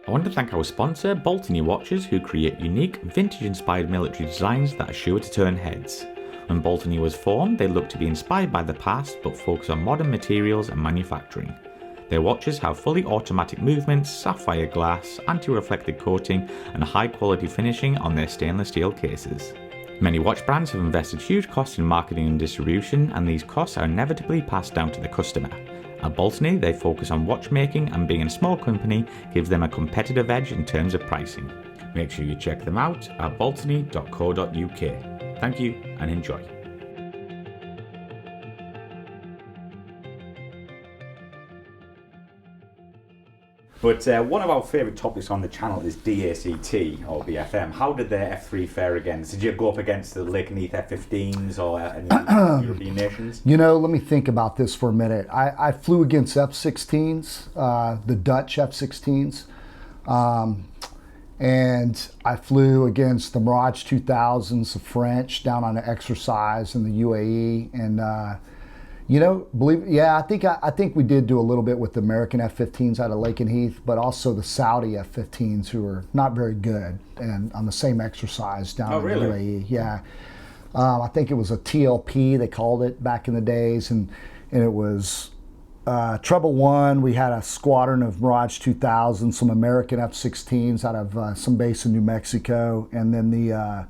I want to thank our sponsor, Boltony Watches, who create unique, vintage-inspired military designs that are sure to turn heads. When Boltony was formed, they looked to be inspired by the past, but focus on modern materials and manufacturing. Their watches have fully automatic movements, sapphire glass, anti-reflective coating, and high-quality finishing on their stainless steel cases. Many watch brands have invested huge costs in marketing and distribution, and these costs are inevitably passed down to the customer. At Boltony, they focus on watchmaking, and being a small company gives them a competitive edge in terms of pricing. Make sure you check them out at boltony.co.uk. Thank you and enjoy. But one of our favourite topics on the channel is DACT or BFM. How did the F3 fare against? Did you go up against the Lakenheath F-15s or any European nations? You know, let me think about this for a minute. I flew against F-16s, the Dutch F-16s, and I flew against the Mirage 2000s, the French, down on an exercise in the UAE, and you know, I think we did do a little bit with the American F-15s out of Lakenheath, but also the Saudi F-15s, who were not very good, and on the same exercise down in the UAE. Yeah, I think it was a TLP they called it back in the days, and it was Treble One. We had a squadron of Mirage 2000, some American F-16s out of some base in New Mexico, and then the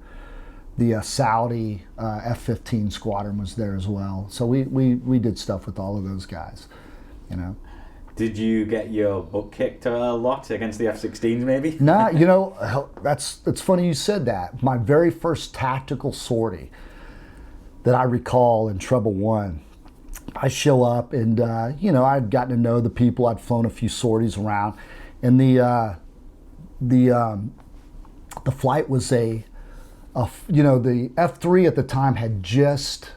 Saudi F-15 squadron was there as well. So we did stuff with all of those guys, you know. Did you get your butt kicked a lot against the F-16s maybe? Nah, you know, it's funny you said that. My very first tactical sortie that I recall in Treble One, I show up and, you know, I'd gotten to know the people. I'd flown a few sorties around, and the flight was you know, the F3 at the time had just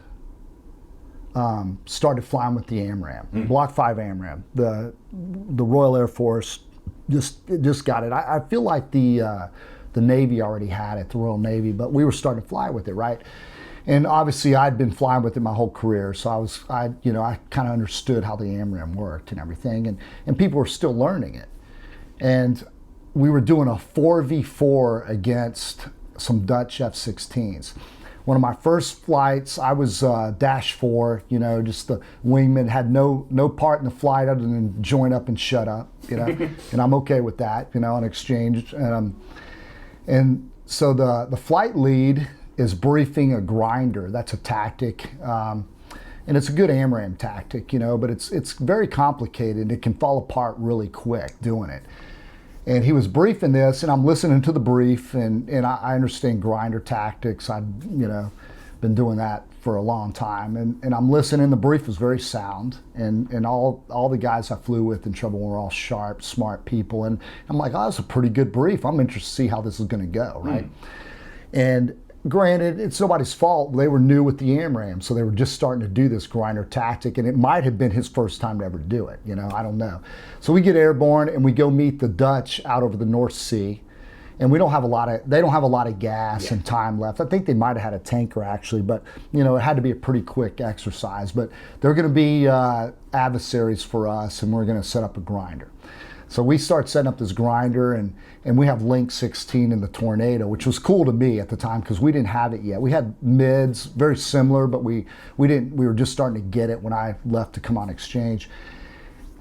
started flying with the AMRAAM, Block 5 AMRAAM. The Royal Air Force just got it. I feel like the Navy already had it, the Royal Navy, but we were starting to fly with it, right? And obviously I'd been flying with it my whole career, so I kind of understood how the AMRAAM worked and everything, and people were still learning it. And we were doing a 4v4 against some Dutch F-16s. One of my first flights, I was dash 4, you know, just the wingman, had no part in the flight other than join up and shut up, you know, and I'm okay with that, you know, on exchange. And so the flight lead is briefing a grinder. That's a tactic, and it's a good AMRAAM tactic, you know, but it's very complicated. It can fall apart really quick doing it. And he was briefing this, and I'm listening to the brief, and I understand grinder tactics. I've, you know, been doing that for a long time, and I'm listening. The brief was very sound, and all the guys I flew with in Treble were all sharp, smart people, and I'm like, oh, that's a pretty good brief. I'm interested to see how this is going to go, right? And granted, it's nobody's fault. They were new with the AMRAAM, so they were just starting to do this grinder tactic, and it might have been his first time to ever do it, you know, I don't know. So we get airborne and we go meet the Dutch out over the North Sea, and they don't have a lot of gas and time left. I think they might have had a tanker actually, but you know, it had to be a pretty quick exercise. But they're going to be adversaries for us, and we're going to set up a grinder. So we start setting up this grinder, and we have Link 16 in the Tornado, which was cool to me at the time because we didn't have it yet. We had mids, very similar, but we were just starting to get it when I left to come on exchange.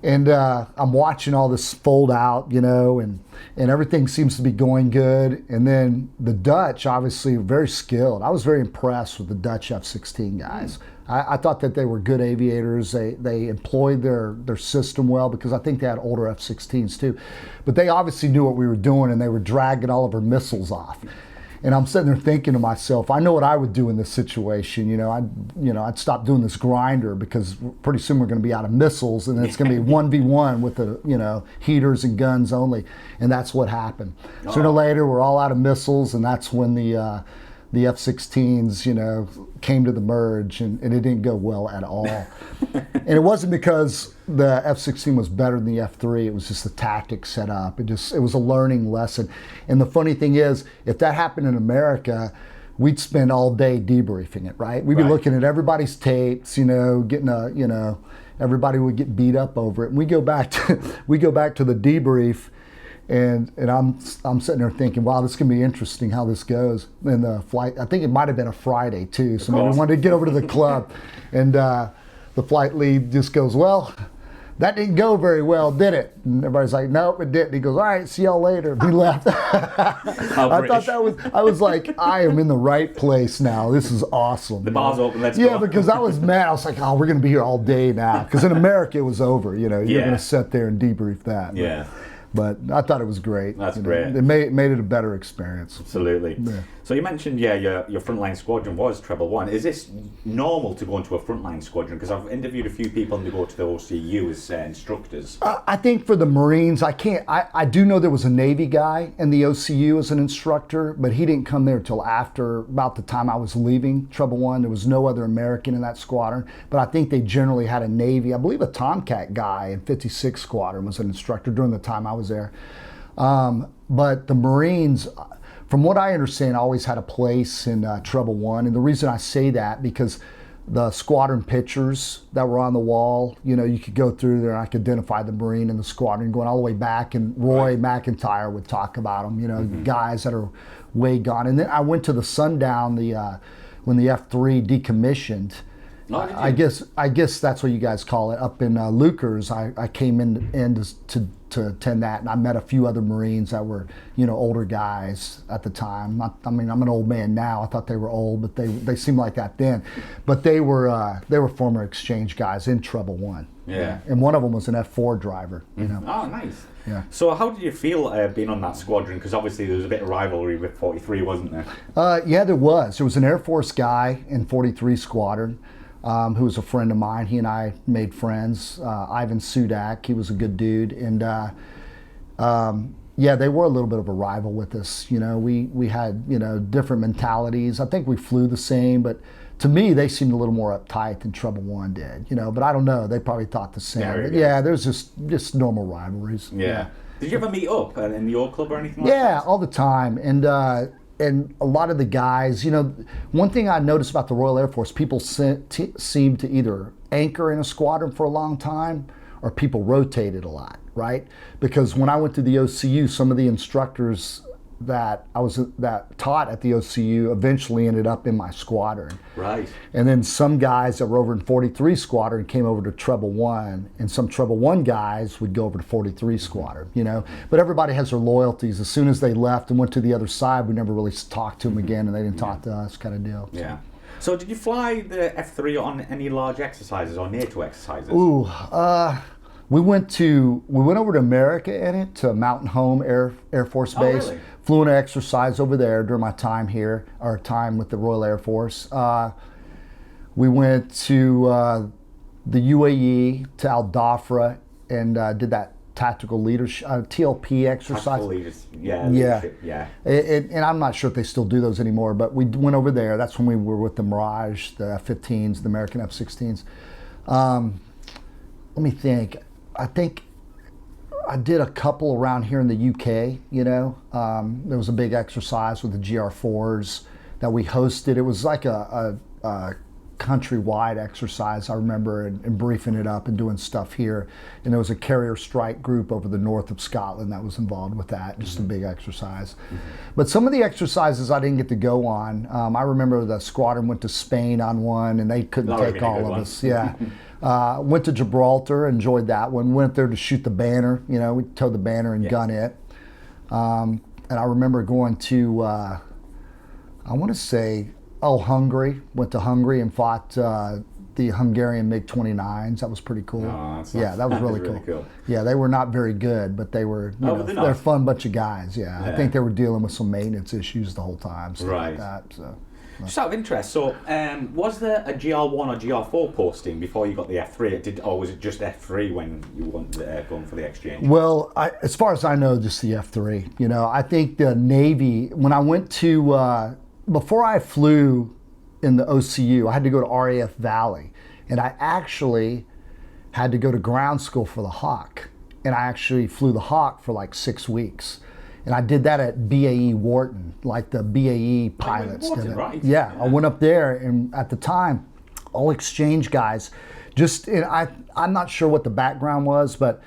And I'm watching all this fold out, you know, and everything seems to be going good. And then the Dutch, obviously very skilled. I was very impressed with the Dutch F-16 guys. I thought that they were good aviators. They employed their system well, because I think they had older F-16s too. But they obviously knew what we were doing, and they were dragging all of our missiles off. And I'm sitting there thinking to myself, I know what I would do in this situation. I'd stop doing this grinder, because pretty soon we're going to be out of missiles, and it's going to be 1v1 with the heaters and guns only. And that's what happened. Sooner or later, we're all out of missiles, and that's when the F-16s, came to the merge, and it didn't go well at all. And it wasn't because the F-16 was better than the F-3. It was just the tactics set up. It was a learning lesson. And the funny thing is, if that happened in America, we'd spend all day debriefing it, right? We'd be looking at everybody's tapes, everybody would get beat up over it. And we go back to the debrief, And I'm sitting there thinking, wow, this is gonna be interesting how this goes. And the flight, I think it might have been a Friday too, so we wanted to get over to the club, and the flight lead just goes, well, that didn't go very well, did it? And everybody's like, nope, it didn't. He goes, all right, see y'all later. We left. I thought I was like, I am in the right place now. This is awesome. The bar's open, let's go. Yeah, because I was mad. I was like, oh, we're going to be here all day now. Because in America, it was over. You know, you're going to sit there and debrief that. Yeah. But I thought it was great. That's great. It made it a better experience. Absolutely. Yeah. So you mentioned, your frontline squadron was Treble 1. Is this normal to go into a frontline squadron? Because I've interviewed a few people and they go to the OCU as instructors. I think for the Marines, I do know there was a Navy guy in the OCU as an instructor, but he didn't come there till after about the time I was leaving Treble 1. There was no other American in that squadron, but I think they generally had a Navy. I believe a Tomcat guy in 56 Squadron was an instructor during the time I was there. But the Marines, from what I understand, always had a place in Treble 1. And the reason I say that, because the squadron pictures that were on the wall, you could go through there and I could identify the Marine in the squadron going all the way back. And Roy McIntyre would talk about them, guys that are way gone. And then I went to the Sundown, when the F3 decommissioned. I guess that's what you guys call it. Up in Lucas, I came in to attend that, and I met a few other Marines that were, older guys at the time. I'm an old man now. I thought they were old, but they seemed like that then. But they were former exchange guys in Treble 1. Yeah. And one of them was an F4 driver. Oh, nice. Yeah. So how did you feel being on that squadron? Because obviously there was a bit of rivalry with 43, wasn't there? Yeah, there was. There was an Air Force guy in 43 Squadron. Who was a friend of mine. He and I made friends. Ivan Sudak, he was a good dude. And they were a little bit of a rival with us. We had, different mentalities. I think we flew the same, but to me, they seemed a little more uptight than Treble 1 did. But I don't know. They probably thought the same. There's just normal rivalries. Yeah. Did you ever meet up in the old club or anything like that? Yeah, all the time. And a lot of the guys, one thing I noticed about the Royal Air Force, people seem to either anchor in a squadron for a long time or people rotated a lot, right? Because when I went to the OCU, some of the instructors that taught at the OCU eventually ended up in my squadron. Right. And then some guys that were over in 43 Squadron came over to Treble 1, and some Treble 1 guys would go over to 43 Squadron, But everybody has their loyalties. As soon as they left and went to the other side, we never really talked to them again, and they didn't talk to us, kind of deal. Yeah. So did you fly the F3 on any large exercises or NATO exercises? Ooh, we went over to America in it, to Mountain Home Air Force Base. Really? Flew an exercise over there during my time here, our time with the Royal Air Force. We went to the UAE, to Al Dhafra, and did that tactical leadership, TLP exercise. Tactical leadership, yeah. And I'm not sure if they still do those anymore, but we went over there. That's when we were with the Mirage, the F-15s, the American F-16s. Let me think. I think I did a couple around here in the UK, there was a big exercise with the GR4s that we hosted. It was like a countrywide exercise, I remember, and briefing it up and doing stuff here. And there was a carrier strike group over the north of Scotland that was involved with that, just a big exercise. But some of the exercises I didn't get to go on. I remember the squadron went to Spain on one, and they couldn't take all of us. Yeah. Went to Gibraltar, enjoyed that one. Went there to shoot the banner. We towed the banner and gun it. And I remember going to, I want to say, Hungary. Went to Hungary and fought the Hungarian MiG-29s. That was pretty cool. Oh, that was really cool. Yeah, they were not very good, but they were, they're a fun bunch of guys. Yeah, I think they were dealing with some maintenance issues the whole time. Like that. So. Just out of interest, so was there a GR1 or GR4 posting before you got the F3? Or was it just F3 when you wanted going for the exchange? Well, as far as I know, just the F3. I think the Navy, when I went to, before I flew in the OCU, I had to go to RAF Valley. And I actually had to go to ground school for the Hawk. And I actually flew the Hawk for like 6 weeks. And I did that at BAE Wharton, like the BAE pilots did it. Right. Yeah, I went up there, and at the time, all exchange guys, I'm not sure what the background was, but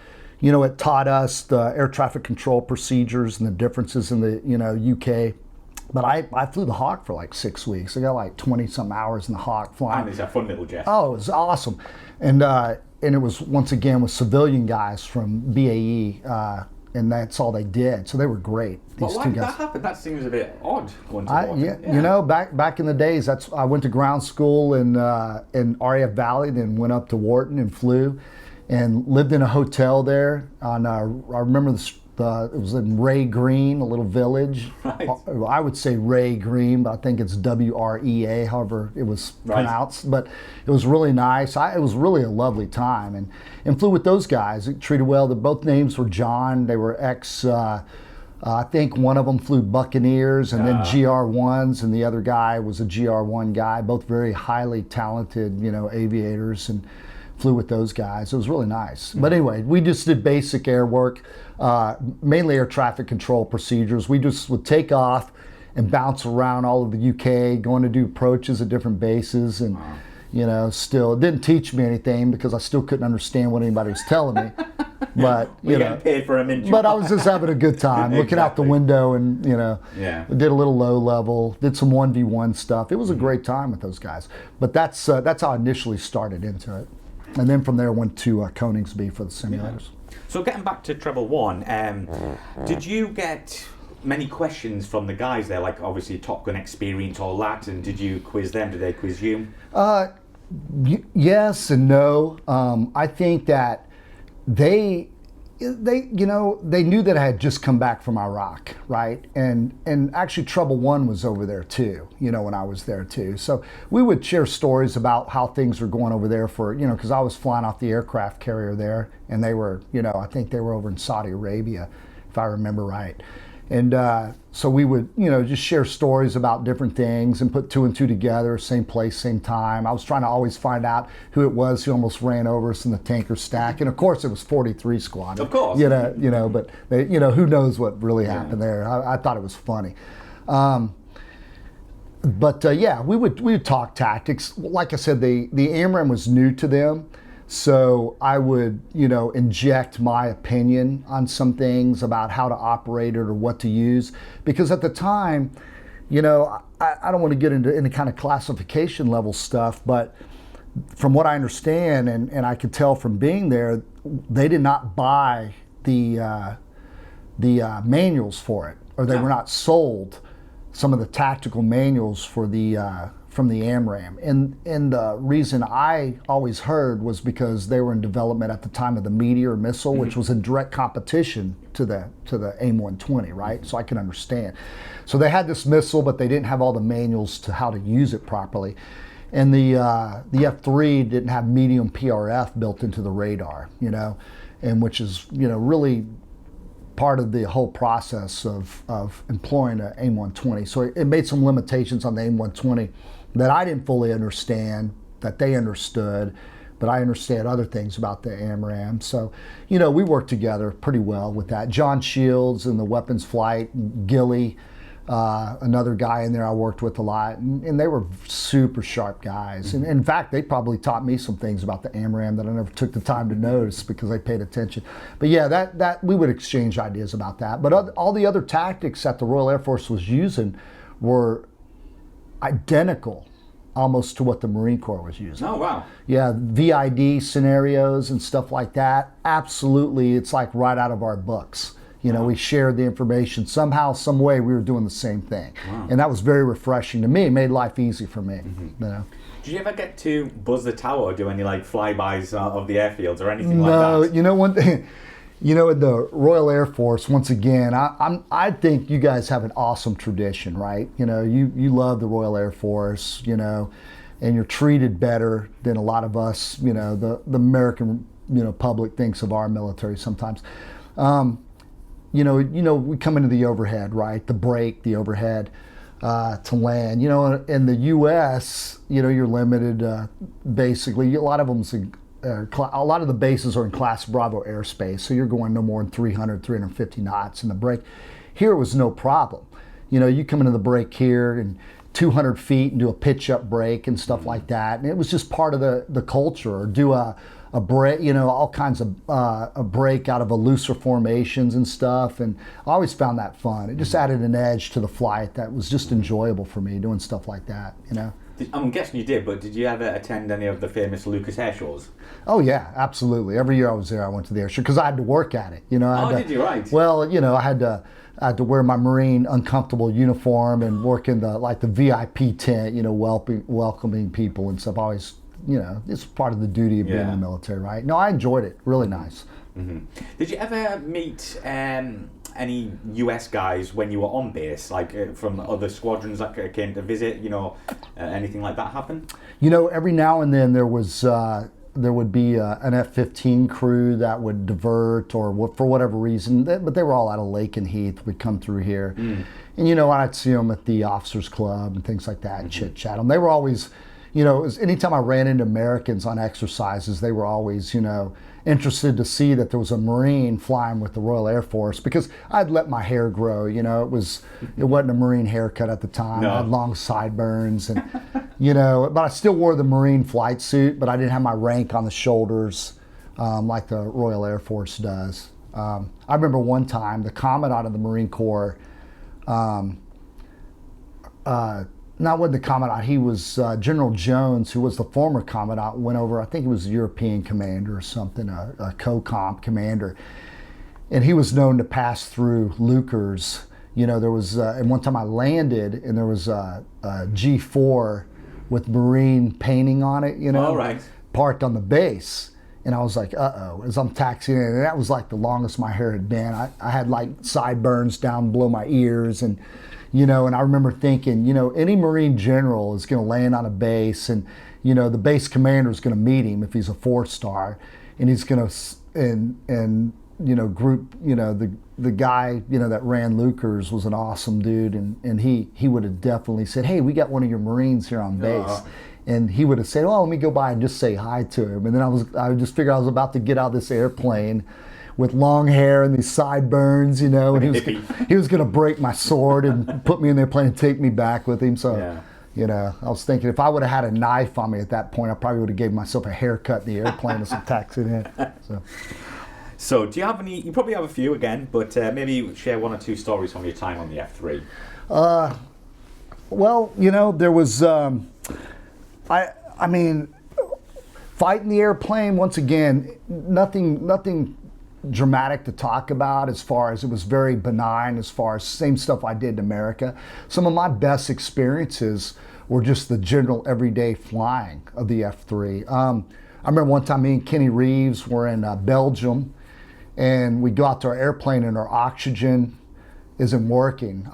it taught us the air traffic control procedures and the differences in the, UK. But I flew the Hawk for like 6 weeks. I got like 20-some hours in the Hawk flying. And it's a fun little jet. Oh, it was awesome. And it was, once again, with civilian guys from BAE, and that's all they did. So they were great. Well, why did that happen? That seems a bit odd. Going to yeah. Back in the days, I went to ground school in RAF Valley, then went up to Wharton and flew, and lived in a hotel there. I remember it was in Ray Green, a little village. Right. I would say Ray Green, but I think it's WREA, however it was pronounced. But it was really nice. It was really a lovely time, and flew with those guys. Treated well. Both names were John. They were ex. I think one of them flew Buccaneers and then GR1s, and the other guy was a GR1 guy. Both very highly talented, aviators, and flew with those guys. It was really nice. But anyway, we just did basic air work, mainly air traffic control procedures. We just would take off and bounce around all of the UK, going to do approaches at different bases, and still it didn't teach me anything because I still couldn't understand what anybody was telling me. But we get paid for a minute. But I was just having a good time, looking out the window, and we did a little low level, did some 1v1 stuff. It was a great time with those guys. But that's how I initially started into it. And then from there went to Koningsby for the simulators. Yeah. So getting back to Treble 1, did you get many questions from the guys there, like obviously Top Gun experience, all that, and did you quiz them? Did they quiz you? Yes and no. I think that they knew that I had just come back from Iraq, right? And actually Treble 1 was over there too, when I was there too. So we would share stories about how things were going over there for, because I was flying off the aircraft carrier there, and they were, I think they were over in Saudi Arabia, if I remember right. And so we would, just share stories about different things and put two and two together, same place, same time. I was trying to always find out who it was who almost ran over us in the tanker stack. And of course it was 43 Squadron. Of course. But they, who knows what really happened there. I thought it was funny. We would talk tactics. Like I said, the AMRAAM was new to them. So I would, inject my opinion on some things about how to operate it or what to use. Because at the time, I don't want to get into any kind of classification level stuff, but from what I understand, and I could tell from being there, they did not buy the manuals for it, or they were not sold some of the tactical manuals for from the AMRAAM. And the reason I always heard was because they were in development at the time of the Meteor missile, which was in direct competition to the AIM-120, right? So I can understand. So they had this missile, but they didn't have all the manuals to how to use it properly. And the F-3 didn't have medium PRF built into the radar, and which is, really part of the whole process of employing an AIM-120. So it made some limitations on the AIM-120 that I didn't fully understand, that they understood, but I understand other things about the AMRAAM. So, we worked together pretty well with that. John Shields in the weapons flight, Gilly, another guy in there I worked with a lot, and they were super sharp guys. And in fact, they probably taught me some things about the AMRAAM that I never took the time to notice because they paid attention. But yeah, that we would exchange ideas about that. But all the other tactics that the Royal Air Force was using were identical almost to what the Marine Corps was using. Oh, wow. Yeah, VID scenarios and stuff like that. Absolutely, it's like right out of our books. We shared the information. Somehow, some way, we were doing the same thing. Wow. And that was very refreshing to me. It made life easy for me. Did you ever get to buzz the tower or do any flybys of the airfields or anything like that? No, one thing, at the Royal Air Force, once again, I think you guys have an awesome tradition, right? You love the Royal Air Force, and you're treated better than a lot of us, the American, public thinks of our military sometimes. We come into the overhead, right? The break, the overhead to land. In the U.S., you're limited. Basically, a lot of the bases are in Class Bravo airspace, so you're going no more than 300, 350 knots in the break. Here it was no problem. You come into the break here and 200 feet and do a pitch up break and stuff like that, and it was just part of the culture. Or do a a break, all kinds of a break out of a looser formations and stuff. And I always found that fun. It just added an edge to the flight that was just enjoyable for me, doing stuff like that, I'm guessing you did, but did you ever attend any of the famous Lucas air shows? Oh yeah, absolutely. Every year I was there, I went to the air show because I had to work at it. Did you? Right. Well, I had to wear my Marine uncomfortable uniform and work in the VIP tent, welcoming people and stuff. Always, it's part of the duty of being in the military, right? No, I enjoyed it. Really nice. Mm-hmm. Did you ever meet any US guys when you were on base, like from other squadrons that came to visit? Anything like that happen? Every now and then there would be an F-15 crew that would divert or for whatever reason, but they were all out of Lake and Heath, would come through here. And I'd see them at the officers club and things like that and chit chat them. They were always, anytime I ran into Americans on exercises, they were always, interested to see that there was a Marine flying with the Royal Air Force, because I'd let my hair grow. It wasn't a Marine haircut at the time. No. I had long sideburns and but I still wore the Marine flight suit, but I didn't have my rank on the shoulders like the Royal Air Force does. I remember one time the Commandant of the Marine Corps, not with the Commandant, he was General Jones, who was the former Commandant, went over, I think he was a European commander or something, a co-comp commander. And he was known to pass through Lucas. There was, and one time I landed and there was a G4 with Marine painting on it, All right. parked on the base. And I was like, uh-oh, as I'm taxiing in. And that was like the longest my hair had been. I had like sideburns down below my ears and, and I remember thinking, any Marine general is going to land on a base and, the base commander is going to meet him if he's a 4-star, and he's going to, group, the guy, that ran Lucas was an awesome dude, and he would have definitely said, hey, we got one of your Marines here on base. And he would have said, oh, let me go by and just say hi to him. And then I would just figure I was about to get out of this airplane with long hair and these sideburns, and he was going to break my sword and put me in the airplane and take me back with him. So, I was thinking if I would have had a knife on me at that point, I probably would have gave myself a haircut in the airplane as I'm taxiing in. So do you have any? You probably have a few again, but maybe share one or two stories from your time on the F3. Well, there was, I mean, fighting the airplane, once again, nothing dramatic to talk about, as far as it was very benign, as far as same stuff I did in America. Some of my best experiences were just the general everyday flying of the F3. I remember one time me and Kenny Reeves were in Belgium, and we go out to our airplane and our oxygen isn't working.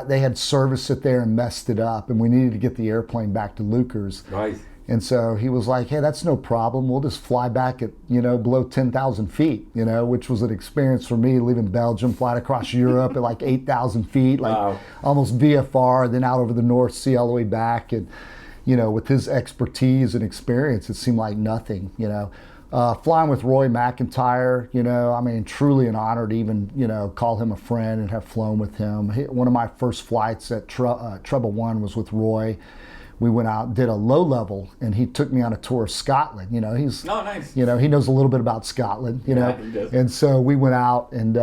They had serviced it there and messed it up, and we needed to get the airplane back to Lucas. Right. And so he was like, hey, that's no problem. We'll just fly back at, below 10,000 feet, which was an experience for me, leaving Belgium, flying across Europe at like 8,000 feet, like wow. almost VFR, then out over the North Sea all the way back. And, with his expertise and experience, it seemed like nothing, Flying with Roy McIntyre, truly an honor to even, call him a friend and have flown with him. One of my first flights at Treble One was with Roy. We went out, did a low level, and he took me on a tour of Scotland. He's, nice. He knows a little bit about Scotland, He does. And so we went out and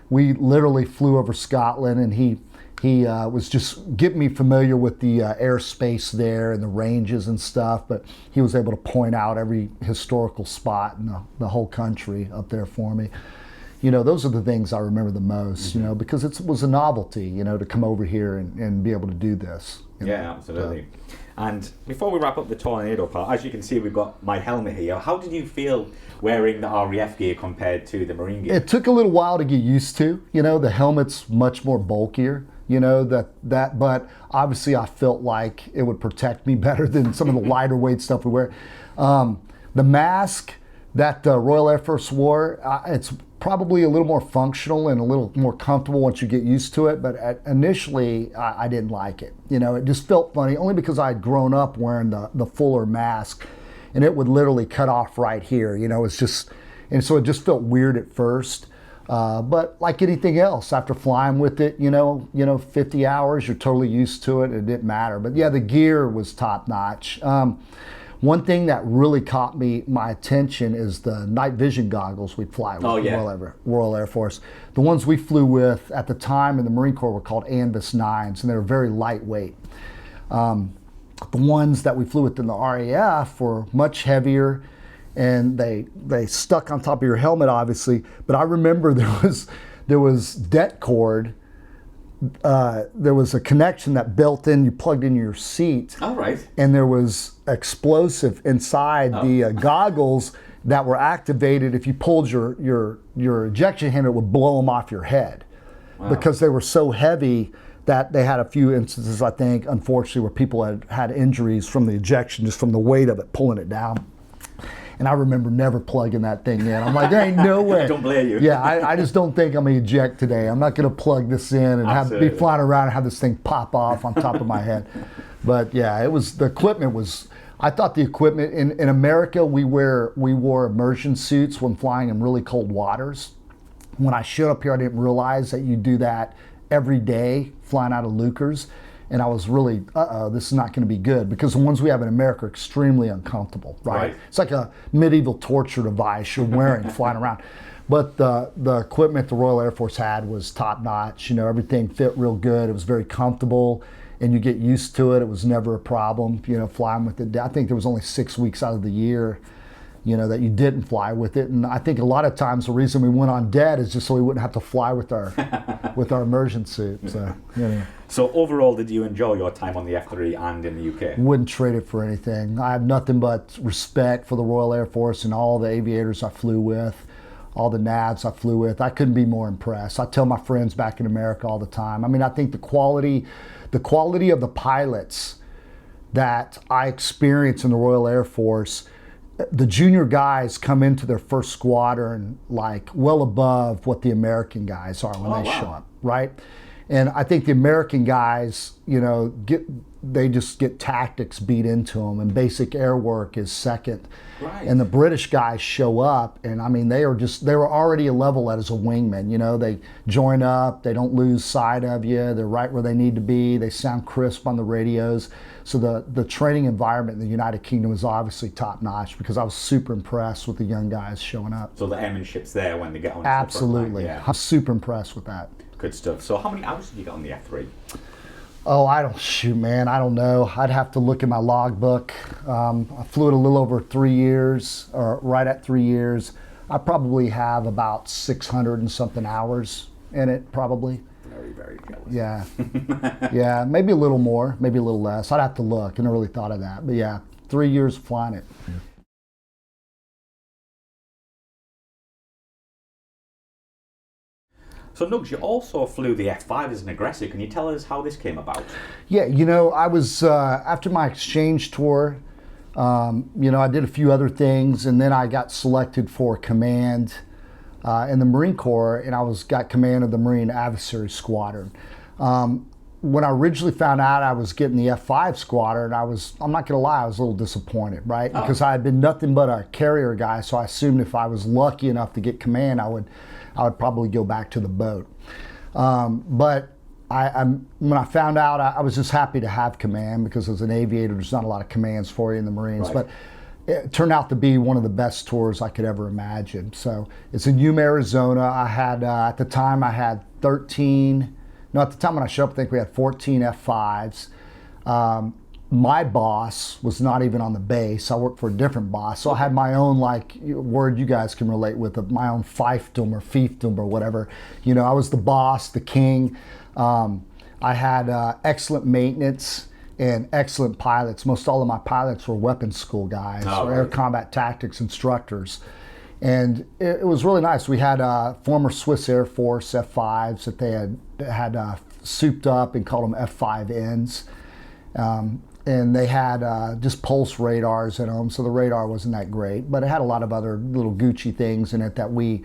we literally flew over Scotland, and he was just getting me familiar with the airspace there and the ranges and stuff, but he was able to point out every historical spot in the whole country up there for me. Those are the things I remember the most, because it was a novelty, to come over here and be able to do this. Yeah, absolutely. And before we wrap up the Tornado part, as you can see, we've got my helmet here. How did you feel wearing the RAF gear compared to the Marine gear? It took a little while to get used to. The helmet's much more bulkier. But obviously I felt like it would protect me better than some of the lighter weight stuff we wear. The mask that Royal Air Force wore, it's probably a little more functional and a little more comfortable once you get used to it, but initially I didn't like it. It just felt funny, only because I had grown up wearing the fuller mask, and it would literally cut off right here. It's just, and so it just felt weird at first. But like anything else, after flying with it, 50 hours, you're totally used to it. It didn't matter. But yeah, the gear was top notch. One thing that really caught my attention is the night vision goggles we fly with. Oh, yeah. Royal Air Force. The ones we flew with at the time in the Marine Corps were called Anvis 9s, and they were very lightweight. The ones that we flew with in the RAF were much heavier, and they stuck on top of your helmet, obviously. But I remember there was det cord. There was a connection that built in, you plugged in your seat. All right. And there was explosive inside the goggles that were activated. If you pulled your ejection handle, it would blow them off your head. Wow. Because they were so heavy that they had a few instances, I think, unfortunately, where people had injuries from the ejection, just from the weight of it pulling it down. And I remember never plugging that thing in. I'm like, there ain't no way. Don't blame you. Yeah, I just don't think I'm going to eject today. I'm not going to plug this in and be flying around and have this thing pop off on top of my head. But yeah, the equipment was, I thought the equipment, in America, we wore immersion suits when flying in really cold waters. When I showed up here, I didn't realize that you do that every day flying out of Lucas. And I was really, this is not going to be good, because the ones we have in America are extremely uncomfortable, right? It's like a medieval torture device you're wearing flying around. But the equipment the Royal Air Force had was top notch. You know, everything fit real good. It was very comfortable, and you get used to it. It was never a problem, you know, flying with it. I think there was only 6 weeks out of the year, you know, that you didn't fly with it. And I think a lot of times the reason we went on det is just so we wouldn't have to fly with our immersion suit. So, you know. So overall, did you enjoy your time on the F3 and in the UK? Wouldn't trade it for anything. I have nothing but respect for the Royal Air Force and all the aviators I flew with, all the navs I flew with. I couldn't be more impressed. I tell my friends back in America all the time. I mean, I think the quality of the pilots that I experienced in the Royal Air Force, the junior guys come into their first squadron like well above what the American guys are when they show up, right? And I think the American guys, you know, they just get tactics beat into them, and basic air work is second. Right. And the British guys show up, and I mean, they were already a level as a wingman. You know, they join up, they don't lose sight of you, they're right where they need to be, they sound crisp on the radios. So the training environment in the United Kingdom was obviously top notch, because I was super impressed with the young guys showing up. So the airmanship's there when they get on. Absolutely, yeah. I'm super impressed with that. Good stuff. So how many hours did you get on the F3? Oh, I don't know. I'd have to look at my logbook. I flew it a little over 3 years, or right at 3 years. I probably have about 600 and something hours in it, probably. Very, very jealous. Yeah. Yeah, maybe a little more, maybe a little less. I'd have to look. I never really thought of that. But yeah, 3 years flying it. So Nugs, you also flew the F5 as an aggressor. Can you tell us how this came about? Yeah, you know, I was, after my exchange tour, you know, I did a few other things, and then I got selected for command in the Marine Corps, and I got command of the Marine Adversary Squadron. When I originally found out I was getting the F5 squadron, I'm not gonna lie, I was a little disappointed, right? Because I had been nothing but a carrier guy, so I assumed if I was lucky enough to get command, I would probably go back to the boat. But when I found out, I was just happy to have command, because as an aviator, there's not a lot of commands for you in the Marines. Right. But it turned out to be one of the best tours I could ever imagine. So it's in Yuma, Arizona. I had, at the time, I had 13. No, at the time when I showed up, I think we had 14 F5s. My boss was not even on the base. I worked for a different boss. So I had my own, like, word you guys can relate with, my own fiefdom or fiefdom or whatever. You know, I was the boss, the king. I had excellent maintenance and excellent pilots. Most all of my pilots were weapons school guys, or air combat tactics instructors. And it was really nice. We had former Swiss Air Force F5s that they had souped up and called them F5Ns. And they had just pulse radars in them, so the radar wasn't that great. But it had a lot of other little Gucci things in it that we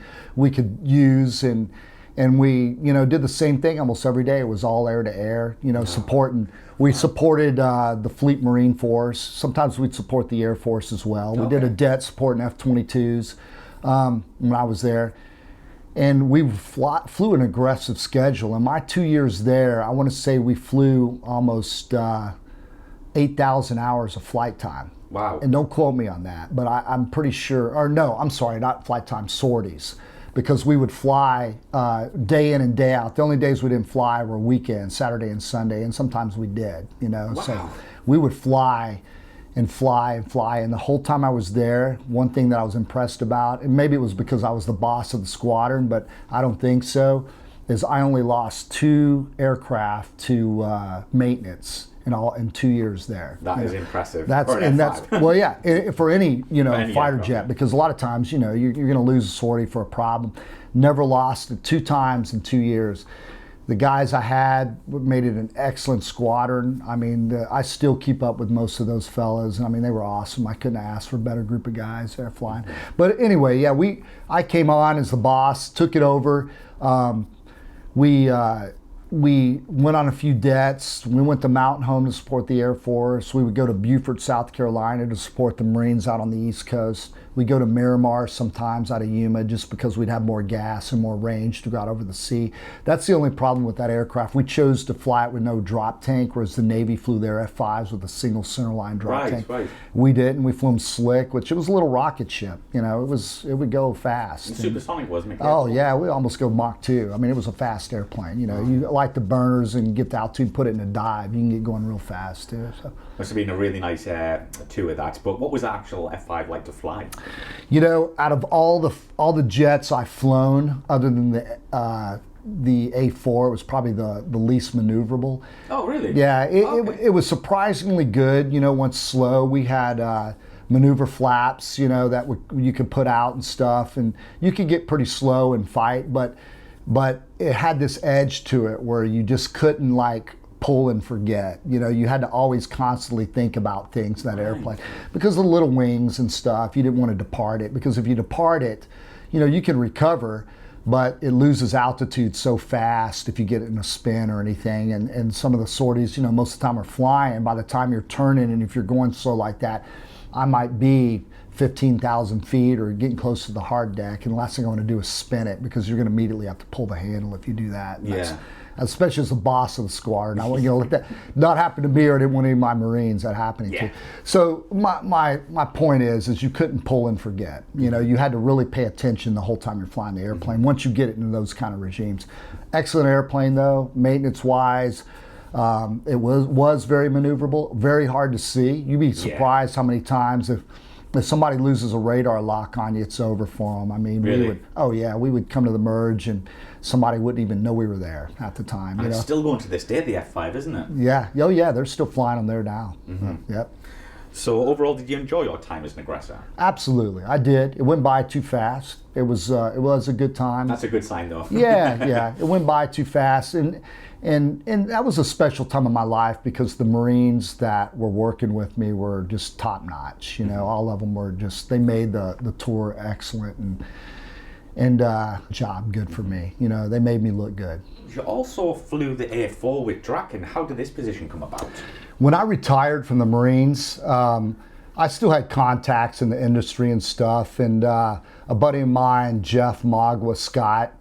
could use. And we, you know, did the same thing almost every day. It was all air to air, you know, supporting. We supported the Fleet Marine Force. Sometimes we'd support the Air Force as well. We did a det supporting F-22s when I was there. And we flew an aggressive schedule. In my 2 years there, I want to say we flew almost 8,000 hours of flight time. Wow. And don't quote me on that, but I'm pretty sure, or no, I'm sorry, not flight time, sorties. Because we would fly day in and day out. The only days we didn't fly were weekends, Saturday and Sunday, and sometimes we did, you know. Wow. So we would fly and fly and fly. And the whole time I was there, one thing that I was impressed about, and maybe it was because I was the boss of the squadron, but I don't think so, is I only lost 2 aircraft to maintenance in 2 years there. That is impressive. That's for an and F5. that's well, yeah, for any fighter aircraft. jet, because a lot of times you're going to lose a sortie for a problem. Never lost it 2 times in 2 years. The guys I had made it an excellent squadron. I mean, I still keep up with most of those fellas. I mean, they were awesome. I couldn't ask for a better group of guys there flying. But anyway, yeah, I came on as the boss, took it over. We went on a few debts. We went to Mountain Home to support the Air Force. We would go to Beaufort, South Carolina to support the Marines out on the East Coast. We'd go to Miramar sometimes out of Yuma just because we'd have more gas and more range to go out over the sea. That's the only problem with that aircraft. We chose to fly it with no drop tank, whereas the Navy flew their F-5s with a single centerline drop tank. Right. We didn't. We flew them slick, which it was a little rocket ship. You know, it would go fast. And supersonic, wasn't it? Oh yeah, we almost go Mach 2. I mean, it was a fast airplane. You know, you light the burners and get the altitude, put it in a dive. You can get going real fast too. So. Must have been a really nice tour of that. But what was the actual F5 like to fly? You know, out of all the jets I've flown, other than the A4, it was probably the least maneuverable. Oh, really? Yeah, it was surprisingly good. You know, once slow, we had maneuver flaps, you know, that you could put out and stuff, and you could get pretty slow and fight, but it had this edge to it where you just couldn't like pull and forget. You know, you had to always constantly think about things in that airplane because of the little wings and stuff. You didn't want to depart it, because if you depart it, you know, you can recover, but it loses altitude so fast if you get it in a spin or anything. And some of the sorties, you know, most of the time are flying. By the time you're turning, and if you're going slow like that, I might be 15,000 feet or getting close to the hard deck, and the last thing I want to do is spin it, because you're going to immediately have to pull the handle if you do that. And especially as the boss of the squadron, I want to let that not happen to me, or I didn't want any of my Marines that happening to. So my point is you couldn't pull and forget. You know, you had to really pay attention the whole time you're flying the airplane. Once you get it into those kind of regimes, excellent airplane though, maintenance wise. It was very maneuverable, very hard to see. You'd be surprised how many times if somebody loses a radar lock on you, it's over for them. I mean, really? we would come to the merge and somebody wouldn't even know we were there at the time. And it's still going to this day, the F5, isn't it? Yeah. Oh yeah, they're still flying them there now. Yep. So overall, did you enjoy your time as an aggressor? Absolutely, I did. It went by too fast. It was a good time. That's a good sign, though. yeah. It went by too fast, and that was a special time of my life, because the Marines that were working with me were just top notch. You know, all of them were just, they made the tour excellent, and job good for me. You know, they made me look good. You also flew the A4 with Draken. How did this position come about? When I retired from the Marines, I still had contacts in the industry and stuff, and a buddy of mine, Jeff Magwa Scott,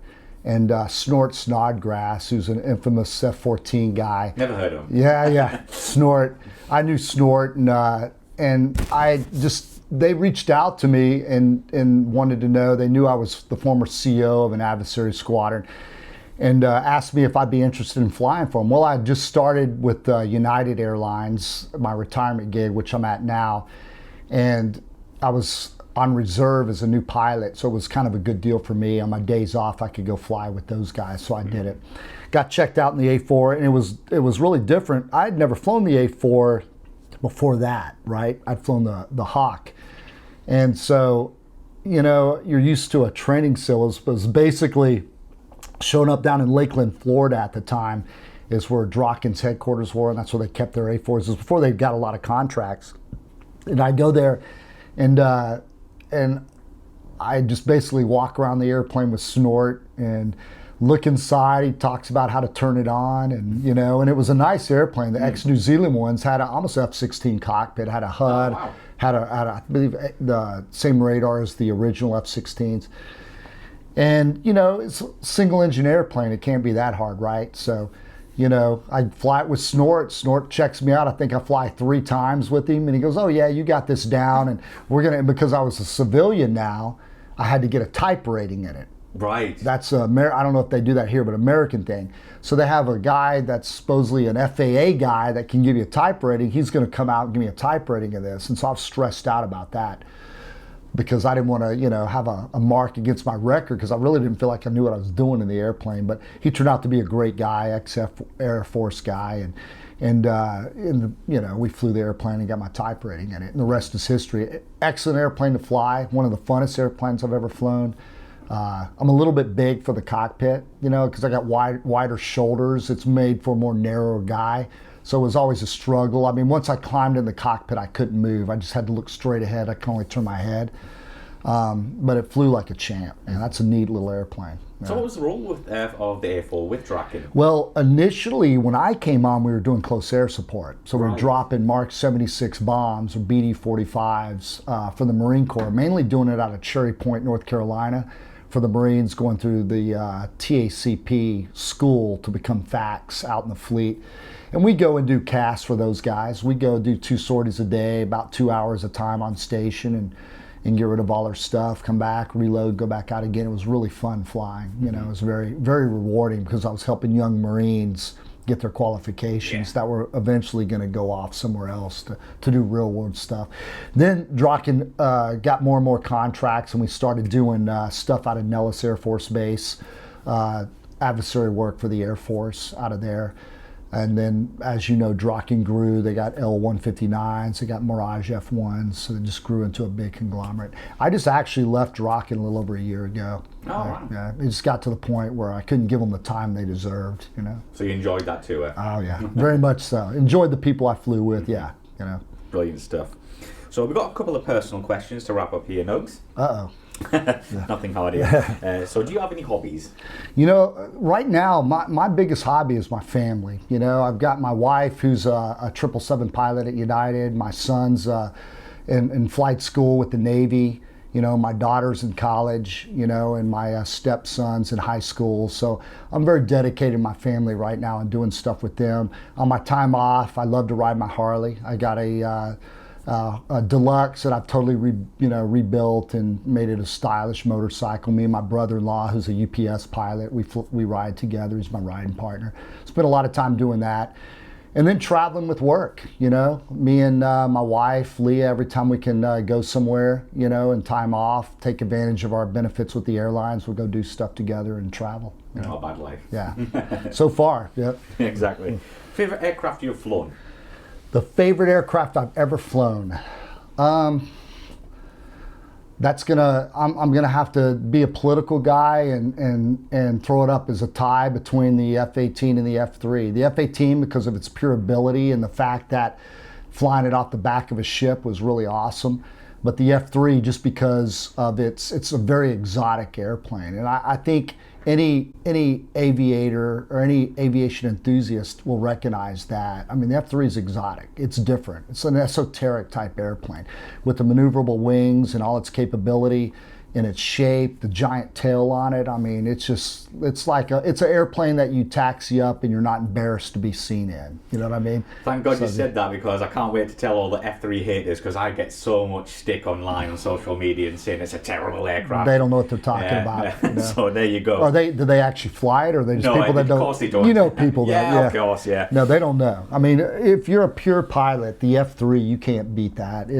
and Snort Snodgrass, who's an infamous F-14 guy. Never heard of him. Yeah, Snort. I knew Snort, and they reached out to me and wanted to know. They knew I was the former CEO of an adversary squadron, and asked me if I'd be interested in flying for them. Well, I just started with United Airlines, my retirement gig, which I'm at now, and I was on reserve as a new pilot, so it was kind of a good deal for me. On my days off, I could go fly with those guys, so I did it. Got checked out in the A4, and it was really different. I had never flown the A4 before that, right? I'd flown the Hawk, and so, you know, you're used to a training syllabus, but it was basically showing up down in Lakeland, Florida at the time, is where Draken's headquarters were, and that's where they kept their A4s. It was before they got a lot of contracts. And I go there, and I just basically walk around the airplane with Snort and look inside. He talks about how to turn it on, and you know, and it was a nice airplane. The ex-New Zealand ones had almost F-16 cockpit, had a HUD, had I believe the same radar as the original F-16s. And you know, it's a single engine airplane. It can't be that hard, right? So, You know, I fly it with Snort. Snort checks me out. I think I fly 3 times with him, and he goes, "Oh yeah, you got this down." And because I was a civilian now, I had to get a type rating in it. Right. That's I don't know if they do that here, but American thing. So they have a guy that's supposedly an FAA guy that can give you a type rating. He's going to come out and give me a type rating of this, and so I was stressed out about that because I didn't want to, have a mark against my record because I really didn't feel like I knew what I was doing in the airplane. But he turned out to be a great guy, ex-Air Force guy, and we flew the airplane and got my type rating in it, and the rest is history. Excellent airplane to fly, one of the funnest airplanes I've ever flown. I'm a little bit big for the cockpit, because I got wider shoulders. It's made for a more narrow guy. So it was always a struggle. I mean, once I climbed in the cockpit, I couldn't move. I just had to look straight ahead. I could only turn my head. But it flew like a champ, and that's a neat little airplane. So what was the role of the A4 with Draken? Well, initially, when I came on, we were doing close air support. So we were dropping Mark 76 bombs or BD-45s for the Marine Corps, mainly doing it out of Cherry Point, North Carolina, for the Marines going through the TACP school to become FACs out in the fleet. And we go and do casts for those guys. We go do 2 sorties a day, about 2 hours a time on station, and get rid of all our stuff, come back, reload, go back out again. It was really fun flying. It was very, very rewarding because I was helping young Marines get their qualifications that were eventually going to go off somewhere else to do real world stuff. Then Draken got more and more contracts, and we started doing stuff out of Nellis Air Force Base, adversary work for the Air Force out of there. And then, as you know, Draken grew. They got L-159s, they got Mirage F1s, so they just grew into a big conglomerate. I just actually left Draken a little over a year ago. Oh, wow. Yeah, it just got to the point where I couldn't give them the time they deserved, So you enjoyed that too, Oh, yeah, very much so. Enjoyed the people I flew with, Brilliant stuff. So we've got a couple of personal questions to wrap up here, Nugs. Uh-oh. Nothing hard here. So do you have any hobbies? Right now, my biggest hobby is my family. I've got my wife who's a 777 pilot at United. My son's in flight school with the Navy. My daughter's in college, and my stepson's in high school. So I'm very dedicated to my family right now and doing stuff with them. On my time off, I love to ride my Harley. I got a deluxe that I've totally rebuilt and made it a stylish motorcycle. Me and my brother-in-law, who's a UPS pilot, we ride together. He's my riding partner. Spent a lot of time doing that, and then traveling with work. Me and my wife Leah, every time we can go somewhere, and time off, take advantage of our benefits with the airlines. We'll go do stuff together and travel. Not a bad life. Yeah. So far, yep. Exactly. Favorite aircraft you've flown? The favorite aircraft I've ever flown. I'm gonna have to be a political guy and throw it up as a tie between the F-18 and the F-3. The F-18 because of its pure ability and the fact that flying it off the back of a ship was really awesome. But the F-3 just because of it's a very exotic airplane, and I think any aviator or any aviation enthusiast will recognize that. I mean, the F-3 is exotic. It's different. It's an esoteric type airplane with the maneuverable wings and all its capability and its shape, the giant tail on it. I mean, it's an airplane that you taxi up and you're not embarrassed to be seen in. You know what I mean? Thank God you said that, because I can't wait to tell all the F3 haters, because I get so much stick online on social media and saying it's a terrible aircraft. They don't know what they're talking about. So there you go. Do they actually fly it, or are they just people that don't? Of course they don't. People that. Yeah, of course, yeah. No, they don't know. I mean, if you're a pure pilot, the F3, you can't beat that.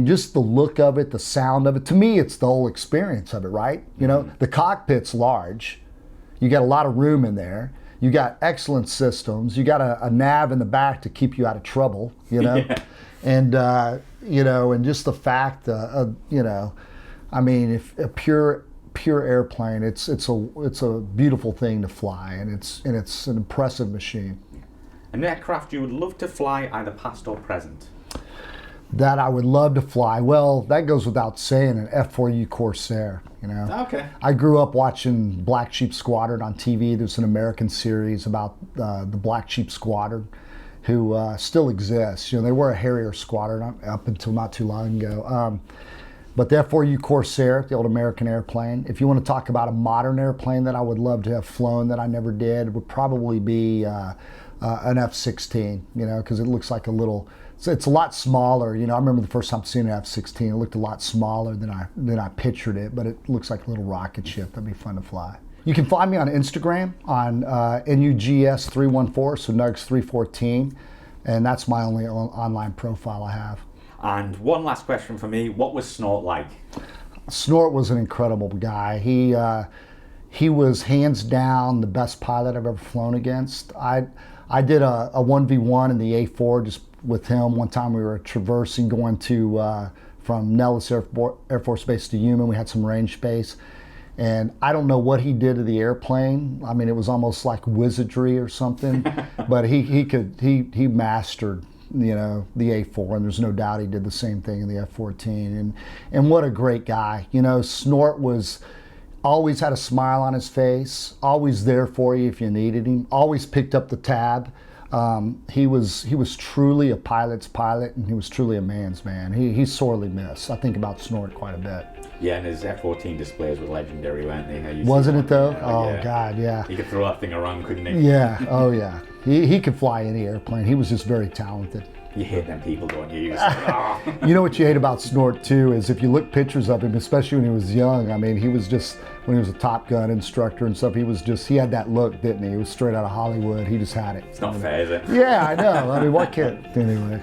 Just the look of it, the sound of it. To me, it's the whole experience of it, right? The cockpit's large. You got a lot of room in there. You got excellent systems. You got a nav in the back to keep you out of trouble, Yeah. And, and just the fact, if a pure airplane, it's a beautiful thing to fly, and it's an impressive machine. An aircraft you would love to fly, either past or present? That I would love to fly. Well, that goes without saying, an F-4U Corsair. Okay. I grew up watching Black Sheep Squadron on TV. There's an American series about the Black Sheep Squadron, who still exists. They were a Harrier squadron up until not too long ago. But the F4U Corsair, the old American airplane. If you want to talk about a modern airplane that I would love to have flown that I never did, would probably be an F-16, you know, because it looks like a little, it's a lot smaller. You know, I remember the first time seeing an F-16, it looked a lot smaller than I pictured it, but it looks like a little rocket ship. That'd be fun to fly. You can find me on Instagram on NUGS314, so Nugs314, and that's my only online profile I have. And one last question for me, what was Snort like? Snort was an incredible guy. He was hands down the best pilot I've ever flown against. I did a 1v1 in the A4 just with him. One time we were traversing going to from Nellis Air Force Base to Human. We had some range space. And I don't know what he did to the airplane. I mean, it was almost like wizardry or something. But he mastered, you know, the A4, and there's no doubt he did the same thing in the F-14. And what a great guy. You know, Snort was always had a smile on his face, always there for you if you needed him, always picked up the tab. He was truly a pilot's pilot, and he was truly a man's man. He's sorely missed. I think about Snort quite a bit. Yeah, and his F-14 displays were legendary, weren't they? Wasn't it though? Oh yeah. God, yeah. He could throw that thing around, couldn't he? Yeah, oh yeah. He could fly any airplane. He was just very talented. You hate them people, don't you? Oh. You know what you hate about Snort too is if you look pictures of him, especially when he was young. I mean, he was just, when he was a Top Gun instructor and stuff, he had that look, didn't he? He was straight out of Hollywood. He just had it. It's not fair, is it? Yeah, I know. I mean, why can't, anyway.